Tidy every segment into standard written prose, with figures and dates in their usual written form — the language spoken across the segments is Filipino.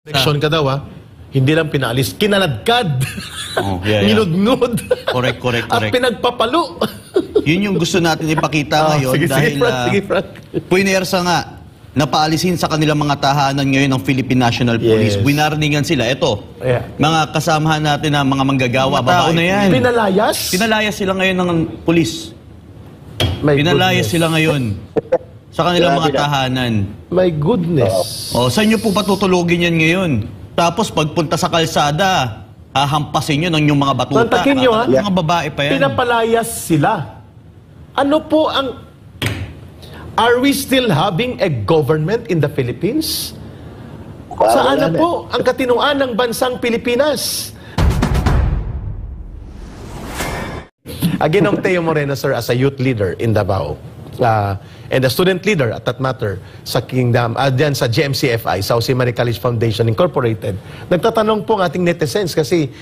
Eleksyon ka daw hindi lang pinaalis, kinaladkad, ninudnud, correct. at pinagpapalo. Yun yung gusto natin ipakita ngayon dahil puinersa nga, napaalisin sa kanilang mga tahanan ngayon ng Philippine National Police. Winarningan sila. Ito, mga kasamahan natin na mga manggagawa, babae na yan. Pinalayas? Pinalayas sila ngayon ng police. Pinalayas sila ngayon sa kanilang mga tahanan. My goodness. Saan nyo po patutulogin yan ngayon? Tapos pagpunta sa kalsada, hahampasin nyo ng yung mga batuta. Tantakin nyo mga babae pa yan. Pinapalayas sila. Ano po ang... Are we still having a government in the Philippines? Saan na po ang katinuan ng bansang Pilipinas? Ginong Teo Moreno, sir, as a youth leader in Davao, and a student leader at that matter sa Kingdom, dyan sa GMCFI, sa Jose Maria College Foundation Incorporated. Nagtatanong po ang ating netizens kasi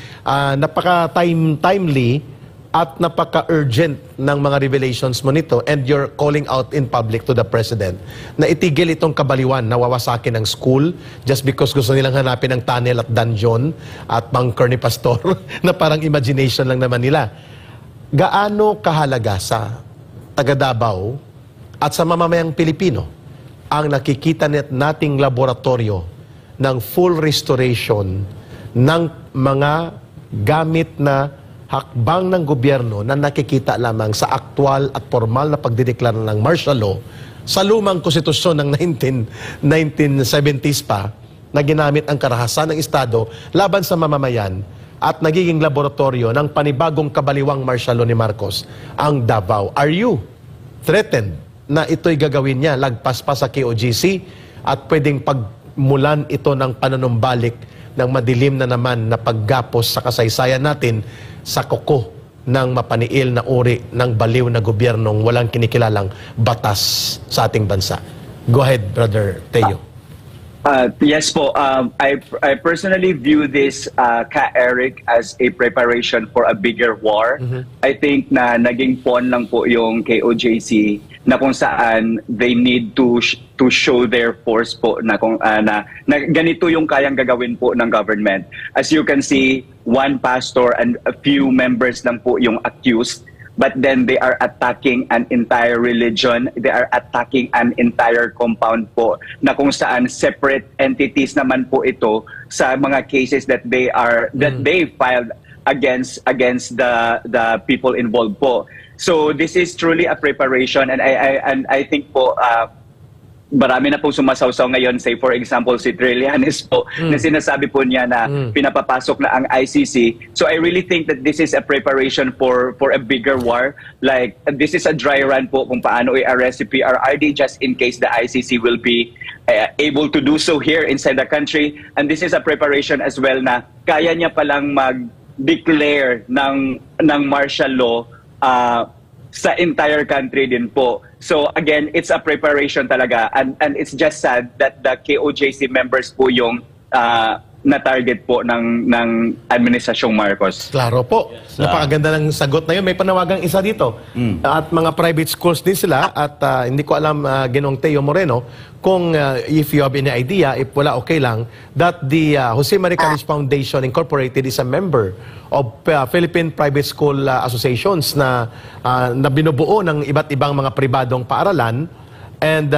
napaka-timely at napaka-urgent ng mga revelations mo nito, and you're calling out in public to the President na itigil itong kabaliwan na wawasakin ng school just because gusto nilang hanapin ang tunnel at dungeon at bunker ni Pastor na parang imagination lang naman nila. Gaano kahalaga sa taga Davao at sa mamamayang Pilipino ang nakikita nating laboratorio ng full restoration ng mga gamit na hakbang ng gobyerno na nakikita lamang sa aktwal at formal na pagdideklara ng martial law sa lumang konstitusyon ng 1970s pa na ginamit ang karahasan ng Estado laban sa mamamayan at nagiging laboratorio ng panibagong kabaliwang martial law ni Marcos, ang Davao. Are you threatened na ito'y gagawin niya lagpas pa sa KOJC at pwedeng pagmulan ito ng panunumbalik ng madilim na naman na paggapos sa kasaysayan natin sa kuko ng mapaniil na uri ng baliw na gobyernong walang kinikilalang batas sa ating bansa? Go ahead, Brother Teo. Yes po. I personally view this, Ka Eric, as a preparation for a bigger war. I think na naging pawn lang po yung KOJC na kung saan they need to show their force po na kung na ganito yung kayang gagawin po ng government. As you can see, one pastor and a few members lang po yung accused. But then they are attacking an entire religion. They are attacking an entire compound po na kung saan separate entities naman po ito sa mga cases that they filed against the people involved po. So this is truly a preparation, and I think po marami na po sumasawsaw ngayon, say for example si Trillanes po, na sinasabi po niya na pinapapasok na ang ICC. So I really think that this is a preparation for a bigger war. Like this is a dry run po kung paano i-arrest si PRRD just in case the ICC will be able to do so here inside the country. And this is a preparation as well na kaya niya palang mag-declare ng martial law sa entire country din po. So again, it's a preparation talaga, and it's just sad that the KOJC members po yung na-target po ng Administrasyong Marcos. Klaro po. Napakaganda ng sagot na yun. May panawagang isa dito. At mga private schools din sila, at hindi ko alam, Ginong Teo Moreno, kung if you have any idea, if wala okay lang, that the Jose Maria College Foundation Incorporated is a member of Philippine Private School Associations na binubuo ng iba't ibang mga pribadong paaralan. And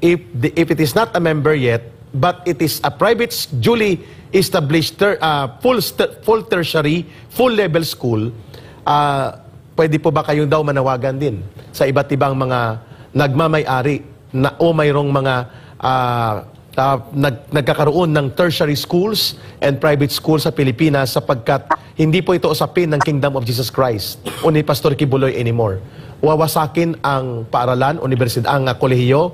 if it is not a member yet, but it is a private, duly established, full tertiary, full level school, pwede po ba kayong daw manawagan din sa iba't ibang mga nagmamay-ari na o mayroong mga nagkakaroon ng tertiary schools and private schools sa Pilipinas, sapagkat hindi po ito usapin ng Kingdom of Jesus Christ o ni Pastor Kibuloy anymore. Wawasakin ang paaralan, universidad, ang kolehiyo,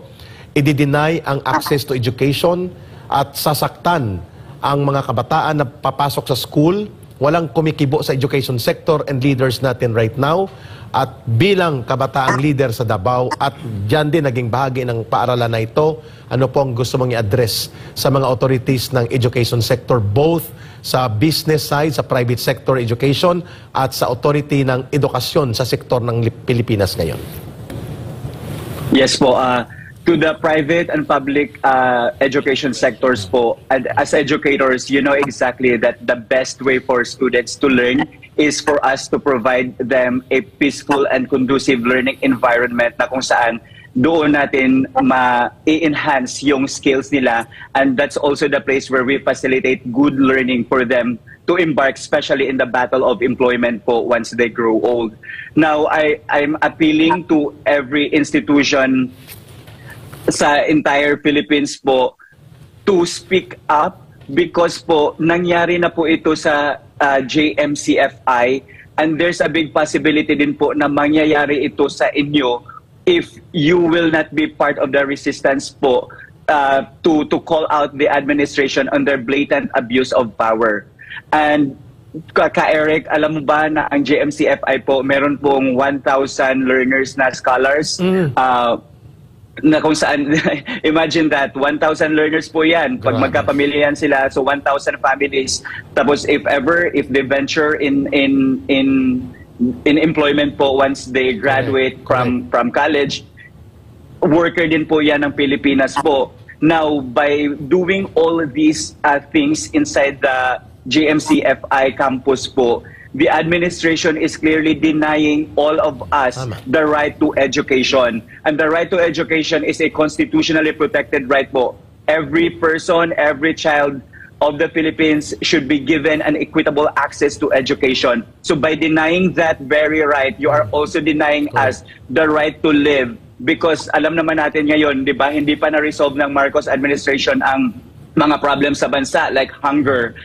i-deny ang access to education at sasaktan ang mga kabataan na papasok sa school. Walang kumikibo sa education sector and leaders natin right now. At bilang kabataang leader sa Davao at dyan din naging bahagi ng paaralan na ito, ano po ang gusto mong i-address sa mga authorities ng education sector, both sa business side, sa private sector education, at sa authority ng edukasyon sa sektor ng Pilipinas ngayon? Yes po. to the private and public education sectors po, and as educators, you know exactly that the best way for students to learn is for us to provide them a peaceful and conducive learning environment na kung saan doon natin ma-enhance yung skills nila, and that's also the place where we facilitate good learning for them to embark, especially in the battle of employment po once they grow old. Now, I'm appealing to every institution sa entire Philippines po to speak up, because po nangyari na po ito sa JMCFI, and there's a big possibility din po na mangyayari ito sa inyo if you will not be part of the resistance po to call out the administration on their blatant abuse of power. And Eric, alam mo ba na ang JMCFI po meron pong 1,000 learners na scholars, na kung saan, imagine that, 1,000 learners po yan. Pag magkapamilya yan sila, so 1,000 families. Tapos if they venture in employment po once they graduate from college, worker din po yan ng Pilipinas po. Now, by doing all these things inside the JMCFI campus po, the administration is clearly denying all of us the right to education. And the right to education is a constitutionally protected right po. Every person, every child of the Philippines should be given an equitable access to education. So by denying that very right, you are also denying us the right to live. Because alam naman natin ngayon, di ba, hindi pa na-resolve ng Marcos administration ang mga problems sa bansa like hunger,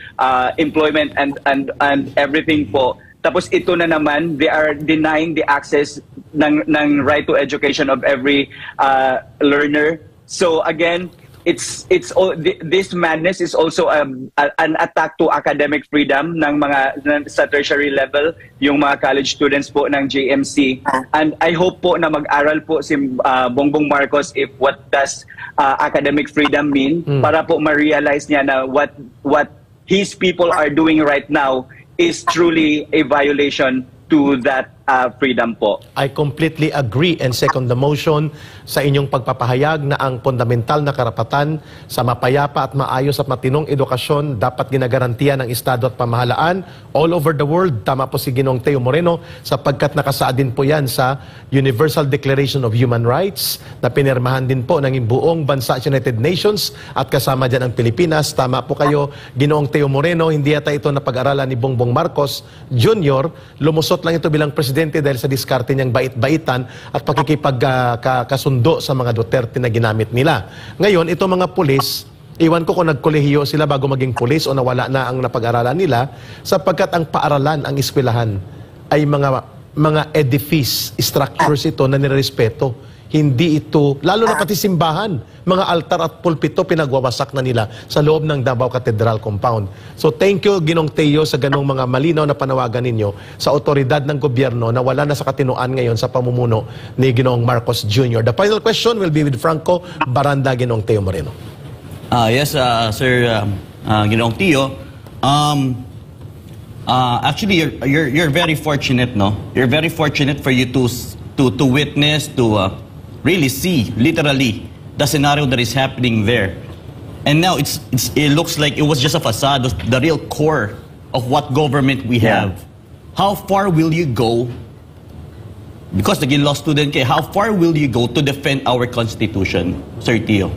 employment, and everything po. Tapos ito na naman, they are denying the access ng right to education of every learner. So again, this madness is also an attack to academic freedom ng mga sa tertiary level, yung mga college students po ng JMC. And I hope po na mag-aral po si Bongbong Marcos if what does academic freedom mean, para po ma-realize niya na what his people are doing right now is truly a violation to that freedom po. I completely agree and second the motion sa inyong pagpapahayag na ang fundamental na karapatan sa mapayapa at maayos at matinong edukasyon dapat ginagarantiya ng Estado at pamahalaan all over the world. Tama po si Ginoong Teo Moreno, sapagkat nakasaad din po yan sa Universal Declaration of Human Rights na pinirmahan din po ng buong bansa sa United Nations at kasama dyan ang Pilipinas. Tama po kayo, Ginoong Teo Moreno, hindi yata ito na pag-aralan ni Bongbong Marcos Jr. Lumusot lang ito bilang presidente dahil sa diskarte niyang bait-baitan at pakikipagkasundo sa mga Duterte na ginamit nila. Ngayon, ito mga pulis, iwan ko kung nagkolehiyo sila bago maging pulis o nawala na ang napag-aralan nila, sapagkat ang paaralan, ang eskwelahan, ay mga edifice, structures ito na nirespeto. Hindi ito, lalo na pati simbahan, mga altar at pulpito pinagwawasak na nila sa loob ng Davao Cathedral Compound. So thank you, Ginong Teo, sa ganong mga malinaw na panawagan ninyo sa otoridad ng gobyerno na wala na sa katinuan ngayon sa pamumuno ni Ginoong Marcos Jr. The final question will be with Franco Baranda, Ginong Teo Moreno. Yes, Sir Ginoong Teo. Actually, you're very fortunate, no? You're very fortunate for you to witness, to really see, literally, the scenario that is happening there. And now it looks like it was just a facade, the real core of what government we have. How far will you go, because the law student, how far will you go to defend our Constitution, Sir Teo?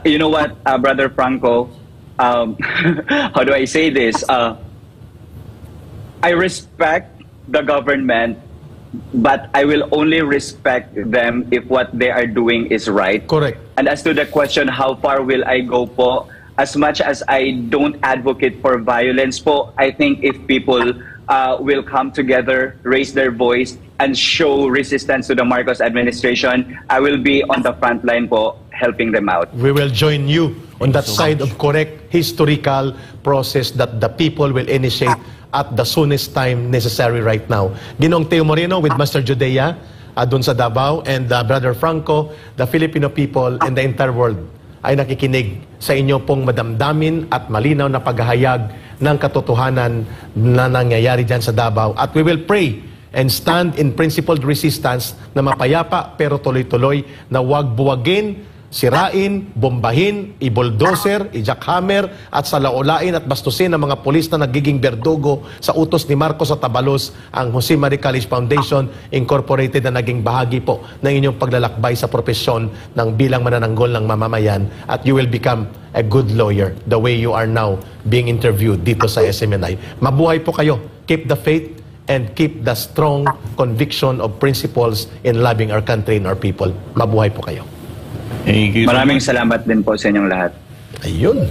You know what, Brother Franco, how do I say this? I respect the government, but I will only respect them if what they are doing is right. Correct. And as to the question, how far will I go po? As much as I don't advocate for violence po, I think if people will come together, raise their voice, and show resistance to the Marcos administration, I will be on the front line po, helping them out. We will join you on that side of correct historical process that the people will initiate at the soonest time necessary right now. Ginong Teo Moreno with Master Judea dun sa Davao, and Brother Franco, the Filipino people and the entire world ay nakikinig sa inyo pong madamdamin at malinaw na paghahayag ng katotohanan na nangyayari dyan sa Davao. At we will pray and stand in principled resistance na mapayapa pero tuloy-tuloy na wag buwagin, sirain, bombahin, i-bulldozer, i-jackhammer at salaulain at bastusin ng mga pulis na nagiging berdugo sa utos ni Marcos sa Tabalos ang Jose Marie Calix Foundation Incorporated na naging bahagi po ng inyong paglalakbay sa propesyon ng bilang manananggol ng mamamayan at you will become a good lawyer the way you are now being interviewed dito sa SMNI. Mabuhay po kayo. Keep the faith and keep the strong conviction of principles in loving our country and our people. Mabuhay po kayo. Thank you so Maraming much. salamat din po sa inyong lahat. Ayun.